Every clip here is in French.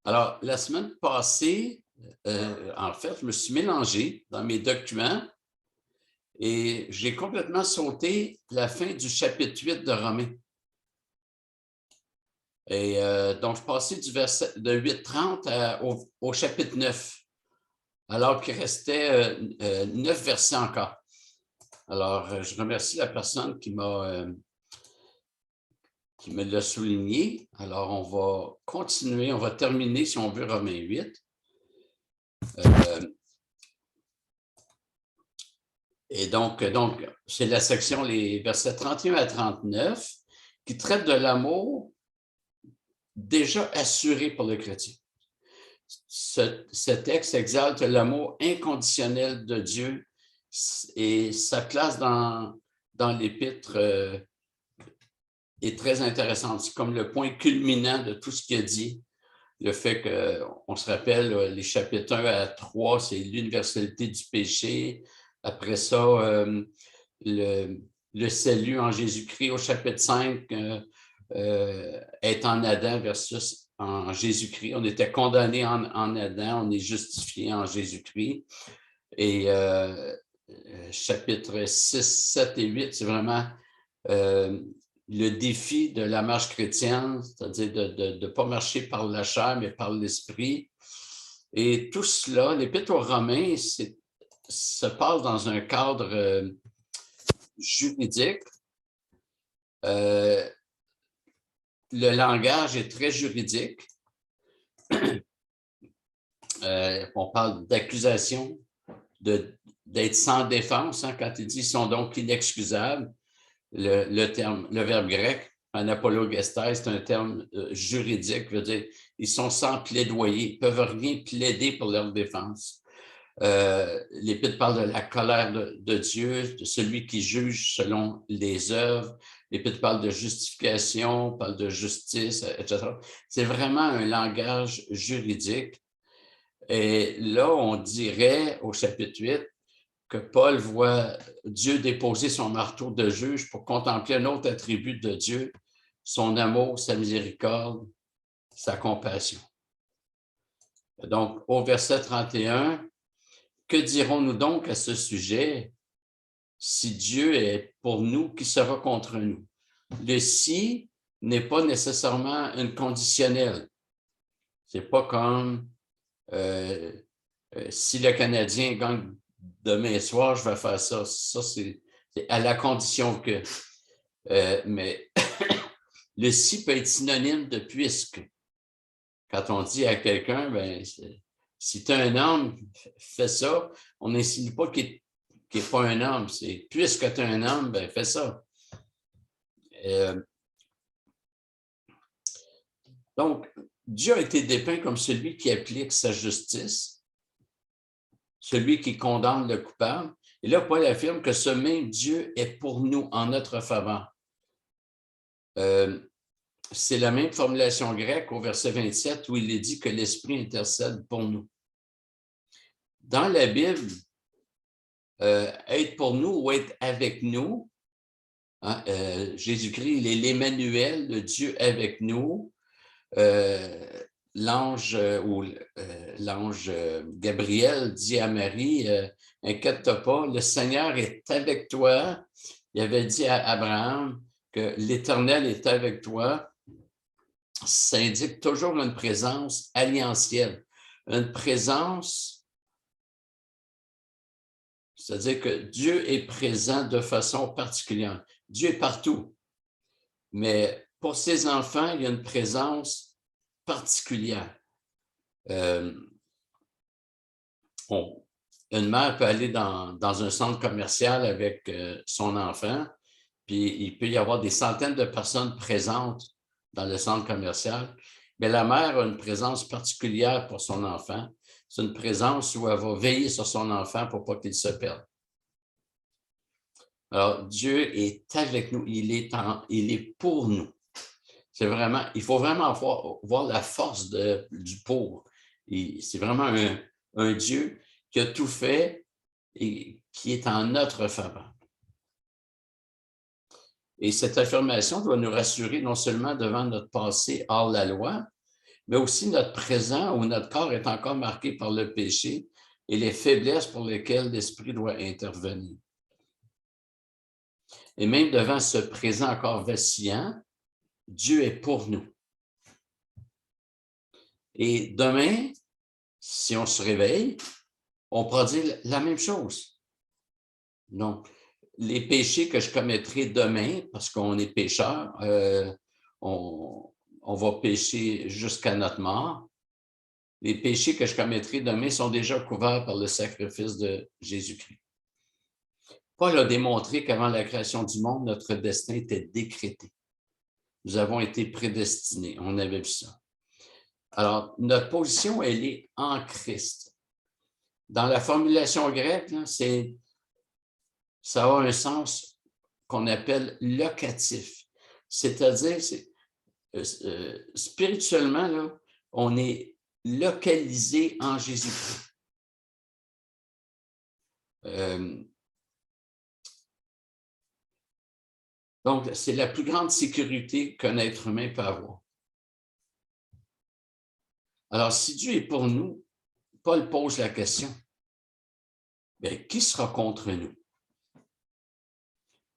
Alors, la semaine passée, en fait, je me suis mélangé dans mes documents et j'ai complètement sauté la fin du chapitre 8 de Romains. Et donc, je passais du verset de 8:30 au chapitre 9, alors qu'il restait 9 versets encore. Alors, je remercie la personne qui me l'a souligné. Alors, on va continuer, on va terminer, si on veut, Romains 8. Et donc c'est la section, les versets 31 à 39, qui traite de l'amour déjà assuré pour le chrétien. Ce texte exalte l'amour inconditionnel de Dieu et sa place dans l'épître est très intéressante. C'est comme le point culminant de tout ce qu'il a dit. Le fait qu'on se rappelle, les chapitres 1 à 3, c'est l'universalité du péché. Après ça, le salut en Jésus-Christ. Au chapitre 5, être en Adam versus en Jésus-Christ. On était condamné en Adam, on est justifié en Jésus-Christ. Et chapitre 6, 7 et 8, c'est vraiment le défi de la marche chrétienne, c'est-à-dire de ne pas marcher par la chair, mais par l'esprit. Et tout cela, l'Épître aux Romains se passe dans un cadre juridique. Le langage est très juridique. On parle d'accusation, d'être sans défense, hein, quand il dit « ils sont donc inexcusables ». Le verbe grec, en apologestai, c'est un terme juridique, veut dire ils sont sans plaidoyer, ils ne peuvent rien plaider pour leur défense. L'Épître parle de la colère de Dieu, de celui qui juge selon les œuvres. L'Épître parle de justification, parle de justice, etc. C'est vraiment un langage juridique. Et là, on dirait au chapitre 8 que Paul voit Dieu déposer son marteau de juge pour contempler un autre attribut de Dieu, son amour, sa miséricorde, sa compassion. Donc, au verset 31, que dirons-nous donc à ce sujet? Si Dieu est pour nous, qui sera contre nous? Le « si » n'est pas nécessairement une conditionnelle. Ce n'est pas comme si le Canadien gagne demain soir, je vais faire ça. Ça, c'est à la condition que. Mais le « si » peut être synonyme de « puisque ». Quand on dit à quelqu'un, ben, si tu es un homme, fais ça, on n'insinue pas qu'il n'est pas un homme. C'est puisque tu es un homme, ben, fais ça. Donc, Dieu a été dépeint comme celui qui applique sa justice, celui qui condamne le coupable. Et là, Paul affirme que ce même Dieu est pour nous en notre faveur. C'est la même formulation grecque au verset 27 où il est dit que l'Esprit intercède pour nous. Dans la Bible, être pour nous ou être avec nous, hein, Jésus-Christ, il est l'Emmanuel, le Dieu avec nous. L'ange Gabriel dit à Marie, inquiète-toi pas, le Seigneur est avec toi. Il avait dit à Abraham que l'Éternel est avec toi. Ça indique toujours une présence alliantielle, une présence, c'est-à-dire que Dieu est présent de façon particulière. Dieu est partout, mais pour ses enfants, il y a une présence particulière. Une mère peut aller dans un centre commercial avec son enfant, puis il peut y avoir des centaines de personnes présentes dans le centre commercial, mais la mère a une présence particulière pour son enfant. C'est une présence où elle va veiller sur son enfant pour pas qu'il se perde. Alors, Dieu est avec nous, il est pour nous. C'est vraiment, il faut vraiment voir la force du pour. C'est vraiment un Dieu qui a tout fait et qui est en notre faveur. Et cette affirmation doit nous rassurer non seulement devant notre passé hors la loi, mais aussi notre présent où notre corps est encore marqué par le péché et les faiblesses pour lesquelles l'Esprit doit intervenir. Et même devant ce présent encore vacillant, Dieu est pour nous. Et demain, si on se réveille, on pourra dire la même chose. Donc, les péchés que je commettrai demain, parce qu'on est pécheur, on va pécher jusqu'à notre mort. Les péchés que je commettrai demain sont déjà couverts par le sacrifice de Jésus-Christ. Paul a démontré qu'avant la création du monde, notre destin était décrété. Nous avons été prédestinés. On avait vu ça. Alors, notre position, elle est en Christ. Dans la formulation grecque, là, ça a un sens qu'on appelle locatif. C'est-à-dire, spirituellement, là, on est localisé en Jésus-Christ. Donc, c'est la plus grande sécurité qu'un être humain peut avoir. Alors, si Dieu est pour nous, Paul pose la question, bien, qui sera contre nous?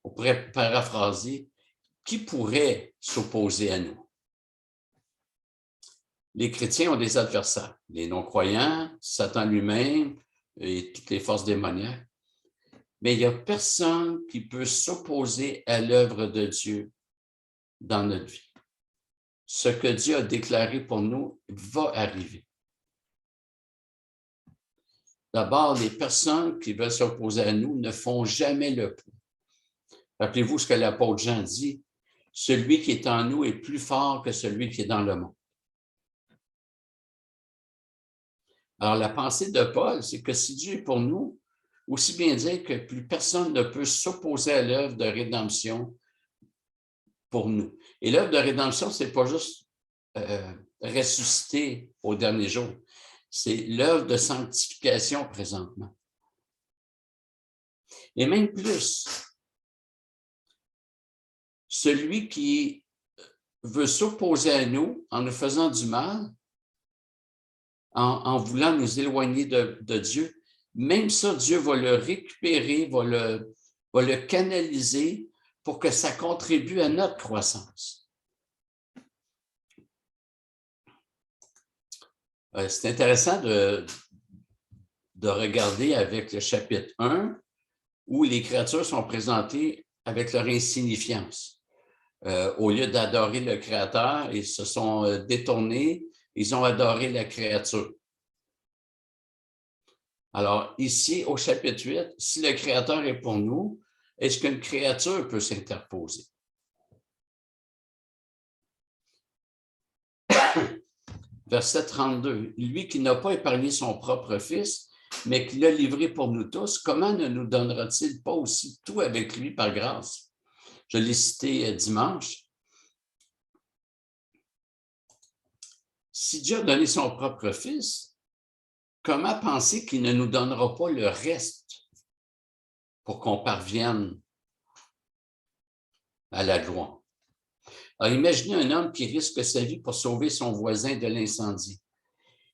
On pourrait paraphraser, qui pourrait s'opposer à nous? Les chrétiens ont des adversaires, les non-croyants, Satan lui-même et toutes les forces démoniaques. Mais il n'y a personne qui peut s'opposer à l'œuvre de Dieu dans notre vie. Ce que Dieu a déclaré pour nous va arriver. D'abord, les personnes qui veulent s'opposer à nous ne font jamais le point. Rappelez-vous ce que l'apôtre Jean dit, « Celui qui est en nous est plus fort que celui qui est dans le monde. » Alors, la pensée de Paul, c'est que si Dieu est pour nous, aussi bien dire que plus personne ne peut s'opposer à l'œuvre de rédemption pour nous. Et l'œuvre de rédemption, ce n'est pas juste ressusciter au dernier jour, c'est l'œuvre de sanctification présentement. Et même plus, celui qui veut s'opposer à nous en nous faisant du mal, en voulant nous éloigner de Dieu, même ça, Dieu va le récupérer, va le canaliser pour que ça contribue à notre croissance. C'est intéressant de regarder avec le chapitre 1, où les créatures sont présentées avec leur insignifiance. Au lieu d'adorer le Créateur, ils se sont détournés, ils ont adoré la créature. Alors, ici, au chapitre 8, si le Créateur est pour nous, est-ce qu'une créature peut s'interposer? Verset 32. Lui qui n'a pas épargné son propre Fils, mais qui l'a livré pour nous tous, comment ne nous donnera-t-il pas aussi tout avec lui par grâce? Je l'ai cité dimanche. Si Dieu a donné son propre Fils, comment penser qu'il ne nous donnera pas le reste pour qu'on parvienne à la gloire? Alors, imaginez un homme qui risque sa vie pour sauver son voisin de l'incendie.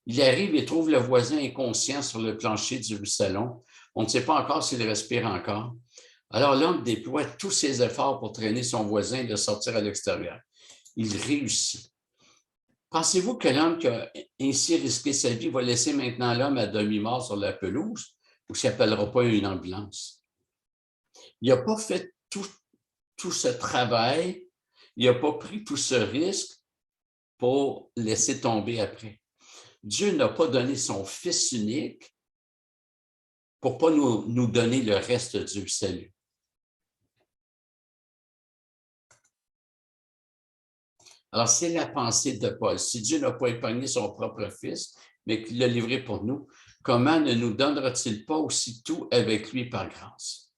Il arrive et trouve le voisin inconscient sur le plancher du salon. On ne sait pas encore s'il respire encore. Alors, l'homme déploie tous ses efforts pour traîner son voisin et le sortir à l'extérieur. Il réussit. Pensez-vous que l'homme qui a ainsi risqué sa vie va laisser maintenant l'homme à demi-mort sur la pelouse ou s'il n'appellera pas une ambulance? Il n'a pas fait tout ce travail, il n'a pas pris tout ce risque pour laisser tomber après. Dieu n'a pas donné son Fils unique pour ne pas nous donner le reste du salut. Alors, c'est la pensée de Paul. Si Dieu n'a pas épargné son propre Fils, mais qu'il l'a livré pour nous, comment ne nous donnera-t-il pas aussi tout avec lui par grâce?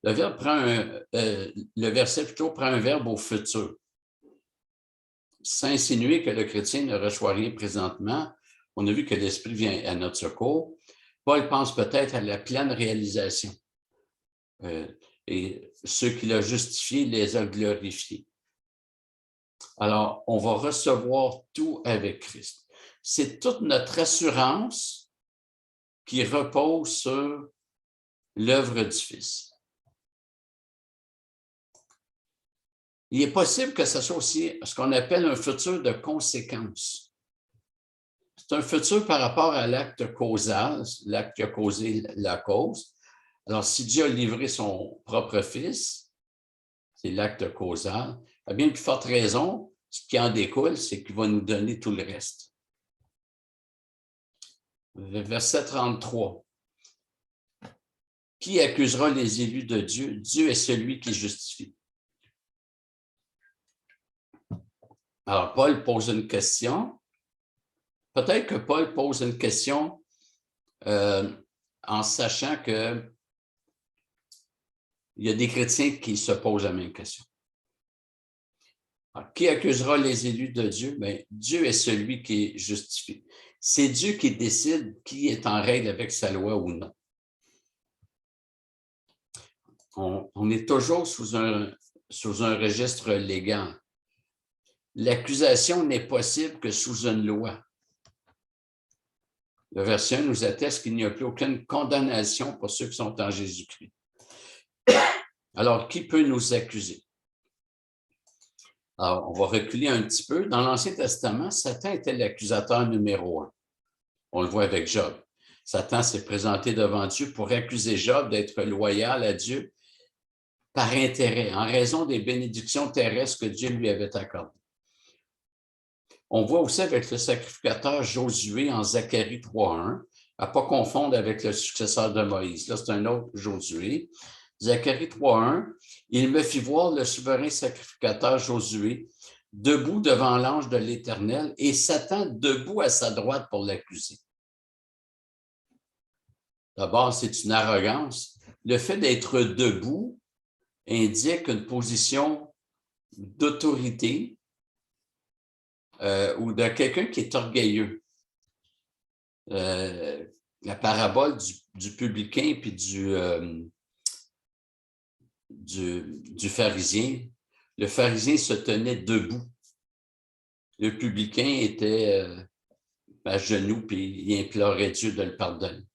Le verset plutôt prend un verbe au futur. Sans insinuer que le chrétien ne reçoit rien présentement, on a vu que l'Esprit vient à notre secours. Paul pense peut-être à la pleine réalisation. Et ceux qui l'ont justifié les ont glorifiés. Alors, on va recevoir tout avec Christ. C'est toute notre assurance qui repose sur l'œuvre du Fils. Il est possible que ce soit aussi ce qu'on appelle un futur de conséquence. C'est un futur par rapport à l'acte causal, l'acte qui a causé la cause. Alors, si Dieu a livré son propre Fils, c'est l'acte causal, à bien plus forte raison, ce qui en découle, c'est qu'il va nous donner tout le reste. Verset 33. Qui accusera les élus de Dieu? Dieu est celui qui justifie. Alors, Paul pose une question. Peut-être que Paul pose une question en sachant qu'il y a des chrétiens qui se posent la même question. Alors, qui accusera les élus de Dieu? Bien, Dieu est celui qui justifie. C'est Dieu qui décide qui est en règle avec sa loi ou non. On est toujours sous un registre légal. L'accusation n'est possible que sous une loi. Le verset 1 nous atteste qu'il n'y a plus aucune condamnation pour ceux qui sont en Jésus-Christ. Alors, qui peut nous accuser? Alors, on va reculer un petit peu. Dans l'Ancien Testament, Satan était l'accusateur numéro 1. On le voit avec Job. Satan s'est présenté devant Dieu pour accuser Job d'être loyal à Dieu par intérêt, en raison des bénédictions terrestres que Dieu lui avait accordées. On voit aussi avec le sacrificateur Josué en Zacharie 3.1, à ne pas confondre avec le successeur de Moïse. Là, c'est un autre Josué. Zacharie 3.1, il me fit voir le souverain sacrificateur Josué debout devant l'ange de l'Éternel et Satan debout à sa droite pour l'accuser. D'abord, c'est une arrogance. Le fait d'être debout indique une position d'autorité ou de quelqu'un qui est orgueilleux. La parabole du publicain puis du pharisien, le pharisien se tenait debout. Le publicain était à genoux puis il implorait Dieu de le pardonner.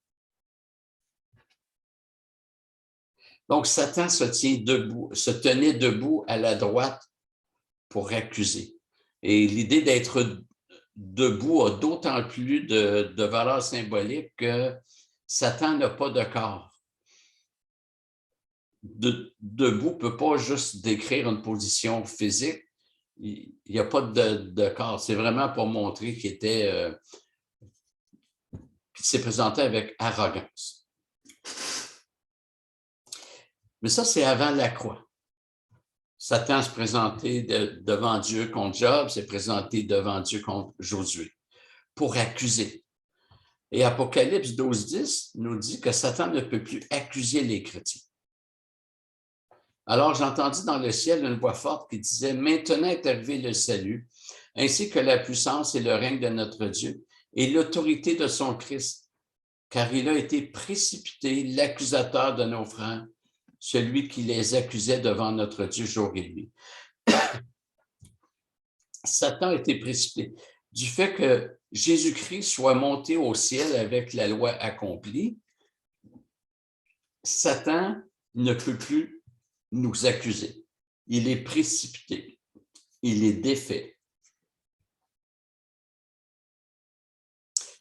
Donc, Satan se tenait debout à la droite pour accuser. Et l'idée d'être debout a d'autant plus de valeur symbolique que Satan n'a pas de corps. Debout ne peut pas juste décrire une position physique. Il n'y a pas de corps. C'est vraiment pour montrer qu'il s'est présenté avec arrogance. Mais ça, c'est avant la croix. Satan se présentait devant Dieu contre Job, s'est présenté devant Dieu contre Josué pour accuser. Et Apocalypse 12.10 nous dit que Satan ne peut plus accuser les chrétiens. Alors j'entendis dans le ciel une voix forte qui disait « Maintenant est arrivé le salut, ainsi que la puissance et le règne de notre Dieu et l'autorité de son Christ, car il a été précipité, l'accusateur de nos frères, celui qui les accusait devant notre Dieu jour et nuit. » Satan a été précipité. Du fait que Jésus-Christ soit monté au ciel avec la loi accomplie, Satan ne peut plus nous accuser. Il est précipité. Il est défait.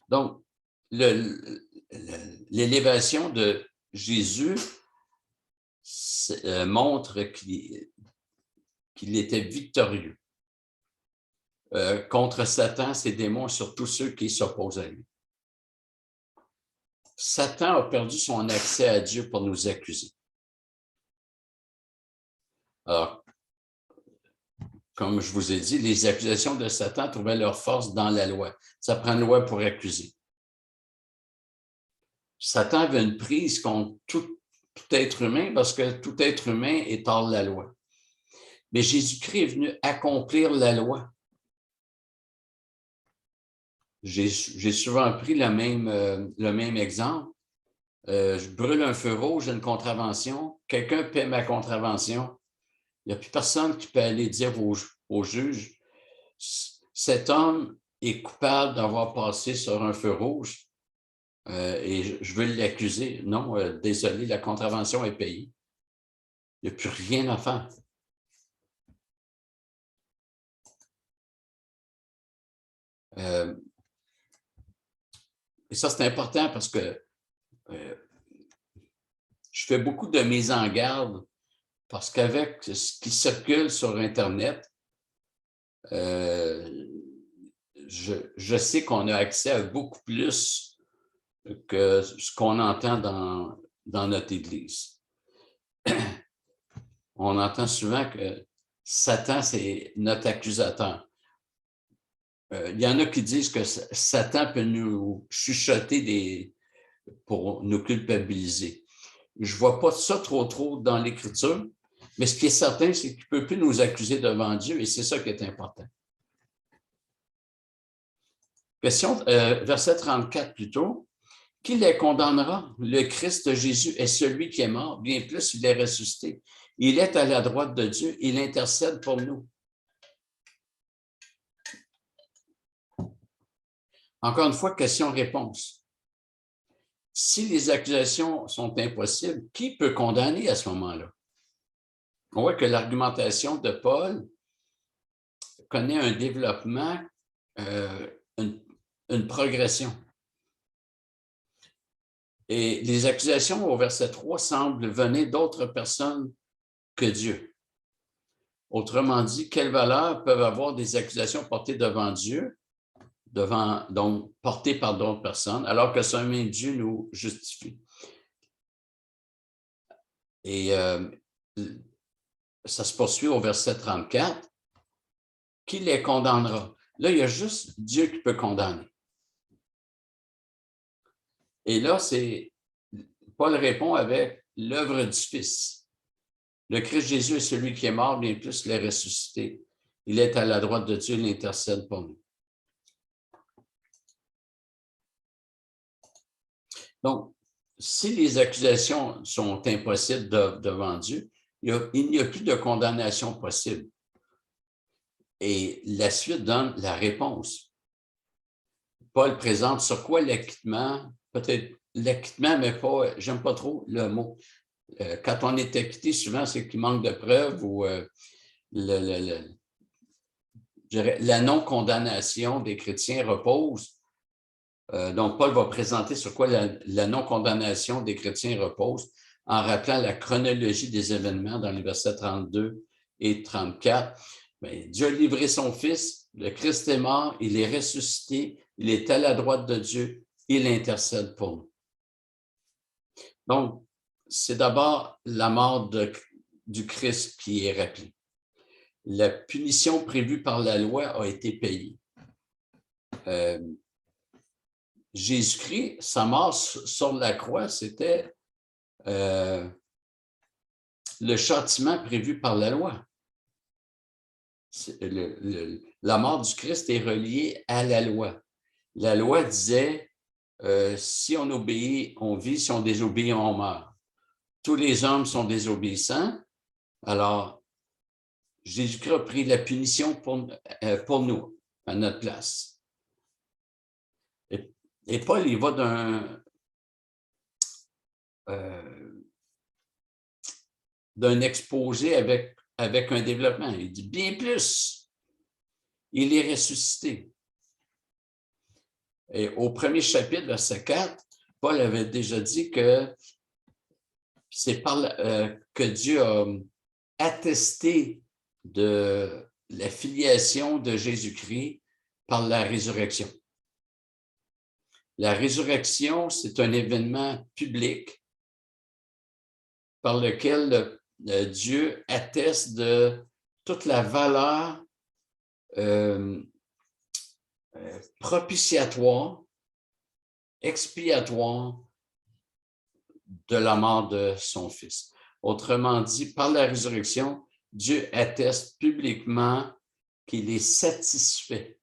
Donc, l'élévation de Jésus montre qu'il était victorieux contre Satan, ses démons, sur tous ceux qui s'opposent à lui. Satan a perdu son accès à Dieu pour nous accuser. Alors, comme je vous ai dit, les accusations de Satan trouvaient leur force dans la loi. Ça prend une loi pour accuser. Satan avait une prise contre tout être humain parce que tout être humain est hors la loi. Mais Jésus-Christ est venu accomplir la loi. J'ai souvent pris le même exemple. Je brûle un feu rouge, j'ai une contravention. Quelqu'un paie ma contravention. Il n'y a plus personne qui peut aller dire au juge cet homme est coupable d'avoir passé sur un feu rouge et je veux l'accuser. Non, désolé, la contravention est payée. Il n'y a plus rien à faire. Et ça, c'est important parce que je fais beaucoup de mises en garde parce qu'avec ce qui circule sur Internet, je sais qu'on a accès à beaucoup plus que ce qu'on entend dans notre Église. On entend souvent que Satan, c'est notre accusateur. Il y en a qui disent que Satan peut nous chuchoter pour nous culpabiliser. Je ne vois pas ça trop dans l'Écriture, mais ce qui est certain, c'est qu'il ne peut plus nous accuser devant Dieu et c'est ça qui est important. Question, verset 34 plutôt. Qui les condamnera? Le Christ Jésus est celui qui est mort, bien plus, il est ressuscité. Il est à la droite de Dieu, il intercède pour nous. Encore une fois, question-réponse. Si les accusations sont impossibles, qui peut condamner à ce moment-là? On voit que l'argumentation de Paul connaît un développement, une progression. Et les accusations au verset 3 semblent venir d'autres personnes que Dieu. Autrement dit, quelle valeur peuvent avoir des accusations portées devant Dieu, donc portées par d'autres personnes, alors que seulement Dieu nous justifie? Et ça se poursuit au verset 34. Qui les condamnera? Là, il y a juste Dieu qui peut condamner. Et là, Paul répond avec l'œuvre du Fils. Le Christ Jésus est celui qui est mort, bien plus qu'il est ressuscité. Il est à la droite de Dieu, il intercède pour nous. Donc, si les accusations sont impossibles devant Dieu, il n'y a plus de condamnation possible. Et la suite donne la réponse. Paul présente sur quoi l'acquittement, peut-être l'acquittement, mais pas, j'aime pas trop le mot. Quand on est acquitté, souvent, c'est qu'il manque de preuves ou la non-condamnation des chrétiens repose. Donc, Paul va présenter sur quoi la non-condamnation des chrétiens repose en rappelant la chronologie des événements dans les versets 32 et 34. Bien, Dieu a livré son Fils, le Christ est mort, il est ressuscité, il est à la droite de Dieu, il intercède pour nous. Donc, c'est d'abord la mort du Christ qui est rappelée. La punition prévue par la loi a été payée. Jésus-Christ, sa mort sur la croix, c'était le châtiment prévu par la loi. La mort du Christ est reliée à la loi. La loi disait, si on obéit, on vit, si on désobéit, on meurt. Tous les hommes sont désobéissants, alors Jésus-Christ a pris la punition pour nous, à notre place. Et Paul, il va d'un exposé avec un développement. Il dit bien plus. Il est ressuscité. Et au premier chapitre, verset 4, Paul avait déjà dit que c'est que Dieu a attesté de la filiation de Jésus-Christ par la résurrection. La résurrection, c'est un événement public par lequel Dieu atteste de toute la valeur propitiatoire, expiatoire de la mort de son Fils. Autrement dit, par la résurrection, Dieu atteste publiquement qu'il est satisfait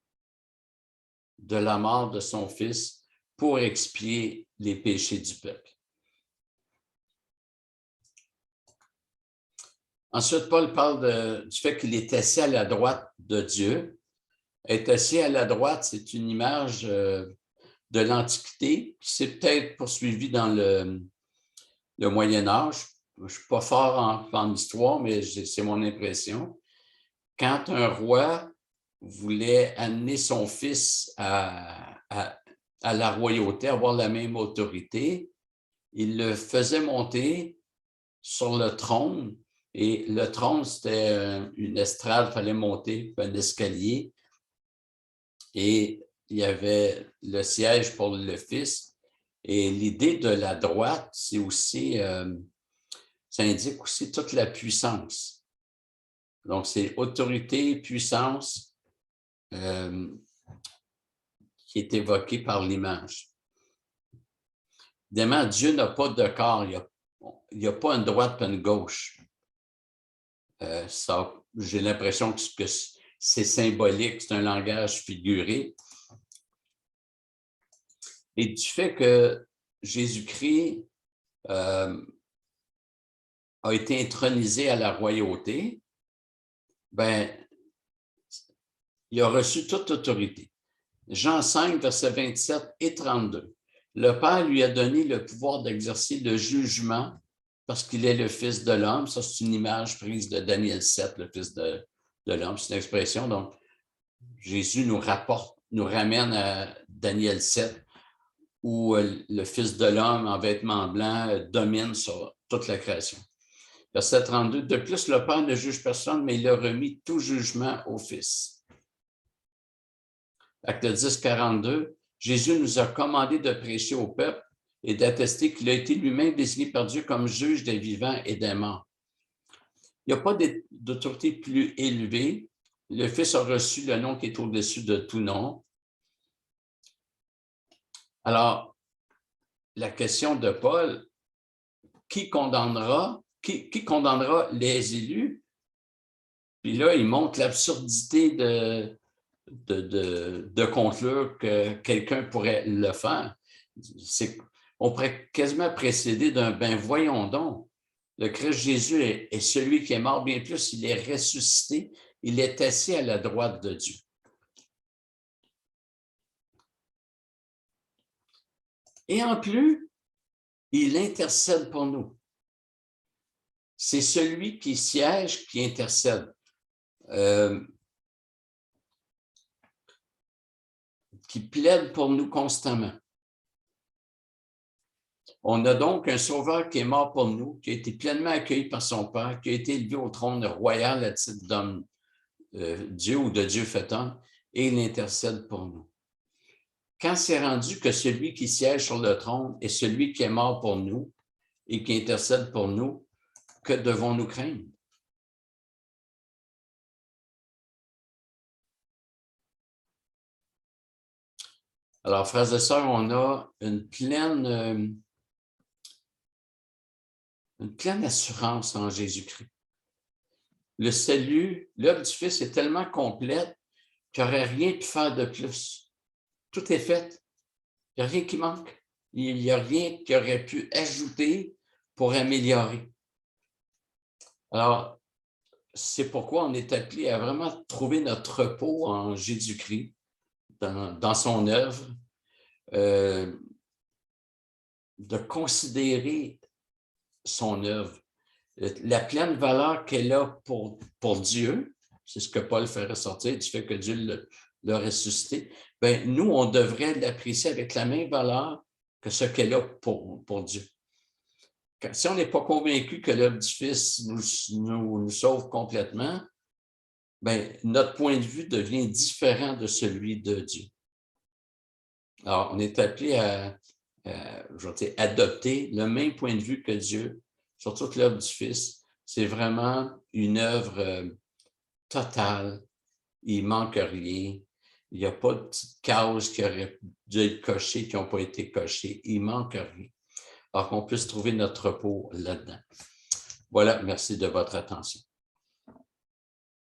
de la mort de son Fils pour expier les péchés du peuple. Ensuite, Paul parle du fait qu'il est assis à la droite de Dieu. Être assis à la droite, c'est une image de l'Antiquité qui s'est peut-être poursuivie dans le Moyen Âge. Je ne suis pas fort en histoire, mais c'est mon impression. Quand un roi voulait amener son fils à la royauté, avoir la même autorité, il le faisait monter sur le trône. Et le trône, c'était une estrade, il fallait monter un escalier. Et il y avait le siège pour le fils. Et l'idée de la droite, c'est aussi, ça indique aussi toute la puissance. Donc, c'est autorité, puissance qui est évoquée par l'image. Évidemment, Dieu n'a pas de corps, il n'y a pas une droite et une gauche. J'ai l'impression que c'est symbolique, c'est un langage figuré. Et du fait que Jésus-Christ a été intronisé à la royauté, ben, il a reçu toute autorité. Jean 5, versets 27 et 32. Le Père lui a donné le pouvoir d'exercer le jugement parce qu'il est le Fils de l'homme. Ça, c'est une image prise de Daniel 7, le Fils de l'homme. C'est une expression. Donc, Jésus nous ramène à Daniel 7, où le Fils de l'homme en vêtements blancs domine sur toute la création. Verset 32. De plus, le Père ne juge personne, mais il a remis tout jugement au Fils. Acte 10, 42. Jésus nous a commandé de prêcher au peuple et d'attester qu'il a été lui-même désigné par Dieu comme juge des vivants et des morts. Il n'y a pas d'autorité plus élevée. Le Fils a reçu le nom qui est au-dessus de tout nom. Alors, la question de Paul, qui condamnera les élus? Puis là, il montre l'absurdité de conclure que quelqu'un pourrait le faire. On pourrait quasiment précéder d'un « ben voyons donc ». Le Christ Jésus est celui qui est mort, bien plus, il est ressuscité, il est assis à la droite de Dieu. Et en plus, il intercède pour nous. C'est celui qui siège qui intercède. Qui plaide pour nous constamment. On a donc un Sauveur qui est mort pour nous, qui a été pleinement accueilli par son Père, qui a été élevé au trône royal à titre d'homme Dieu ou de Dieu fait homme, et il intercède pour nous. Quand c'est rendu que celui qui siège sur le trône est celui qui est mort pour nous et qui intercède pour nous, que devons-nous craindre? Alors, frères et sœurs, on a une pleine assurance en Jésus-Christ. Le salut, l'œuvre du Fils est tellement complète qu'il n'y aurait rien pu faire de plus. Tout est fait. Il n'y a rien qui manque. Il n'y a rien qui aurait pu ajouter pour améliorer. Alors, c'est pourquoi on est appelé à vraiment trouver notre repos en Jésus-Christ, dans son œuvre, de considérer son œuvre, la pleine valeur qu'elle a pour Dieu, c'est ce que Paul fait ressortir du fait que Dieu l'a ressuscité. Bien, nous, on devrait l'apprécier avec la même valeur que ce qu'elle a pour Dieu. Si on n'est pas convaincu que l'œuvre du Fils nous sauve complètement, bien, notre point de vue devient différent de celui de Dieu. Alors, on est appelé à adopter le même point de vue que Dieu sur toute l'œuvre du Fils. C'est vraiment une œuvre totale. Il ne manque rien. Il n'y a pas de petites cases qui auraient dû être cochées, qui n'ont pas été cochées. Il ne manque rien. Alors qu'on puisse trouver notre repos là-dedans. Voilà, merci de votre attention.